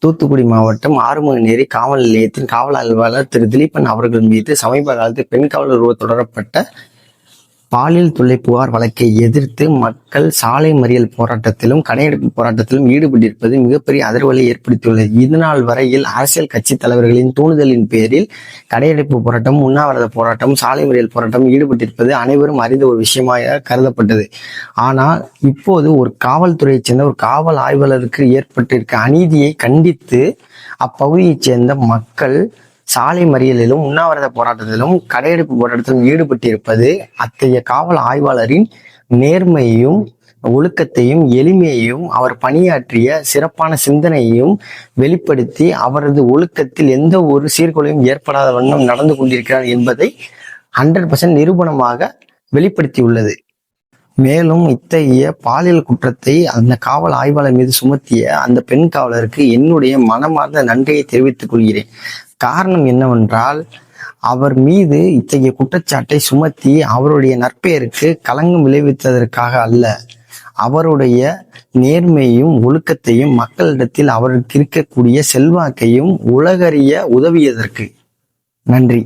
தூத்துக்குடி மாவட்டம் ஆறுமுகநேரி காவல் நிலையத்தின் காவல் ஆய்வாளர் திரு திலீபன் அவர்கள் மீது சமீப காலத்தில் பெண் காவலர் ஒருவர் தொடரப்பட்ட பாலியல் தொல்லை புகார் வழக்கை எதிர்த்து மக்கள் சாலை மறியல் போராட்டத்திலும் கடையெடுப்பு போராட்டத்திலும் ஈடுபட்டிருப்பது மிகப்பெரிய அதிர்வலை ஏற்படுத்தியுள்ளது. இதுநாள் வரையில் அரசியல் கட்சி தலைவர்களின் தூண்டுதலின் பேரில் கடையெடுப்பு போராட்டம், உண்ணாவிரத போராட்டம், சாலை மறியல் போராட்டம் ஈடுபட்டிருப்பது அனைவரும் அறிந்த ஒரு விஷயமாக கருதப்பட்டது. ஆனால் இப்போது ஒரு காவல்துறையைச் சேர்ந்த ஒரு காவல் ஆய்வாளருக்கு ஏற்பட்டிருக்க அநீதியை கண்டித்து அப்பகுதியைச் சேர்ந்த மக்கள் சாலை மறியலிலும் உண்ணாவிரத போராட்டத்திலும் கடையெடுப்பு போராட்டத்திலும் ஈடுபட்டிருப்பது அத்தகைய காவல் ஆய்வாளரின் நேர்மையையும் ஒழுக்கத்தையும் எளிமையையும் அவர் பணியாற்றிய சிறப்பான சிந்தனையையும் வெளிப்படுத்தி அவரது ஒழுக்கத்தில் எந்த ஒரு சீர்குலையும் ஏற்படாத வண்ணம் நடந்து கொண்டிருக்கிறார் என்பதை 100% நிரூபணமாக வெளிப்படுத்தியுள்ளது. மேலும் இத்தகைய பாலியல் குற்றத்தை அந்த காவல் ஆய்வாளர் மீது சுமத்திய அந்த பெண் காவலருக்கு என்னுடைய மனமார்ந்த நன்றியை தெரிவித்துக் கொள்கிறேன். காரணம் என்னவென்றால், அவர் மீது இத்தகைய குற்றச்சாட்டை சுமத்தி அவருடைய நற்பெயருக்கு களங்கம் விளைவித்ததற்காக அல்ல, அவருடைய நேர்மையையும் ஒழுக்கத்தையும் மக்களிடத்தில் அவருக்கு இருக்கக்கூடிய செல்வாக்கையும் உலகறிய உதவியதற்கு. நன்றி.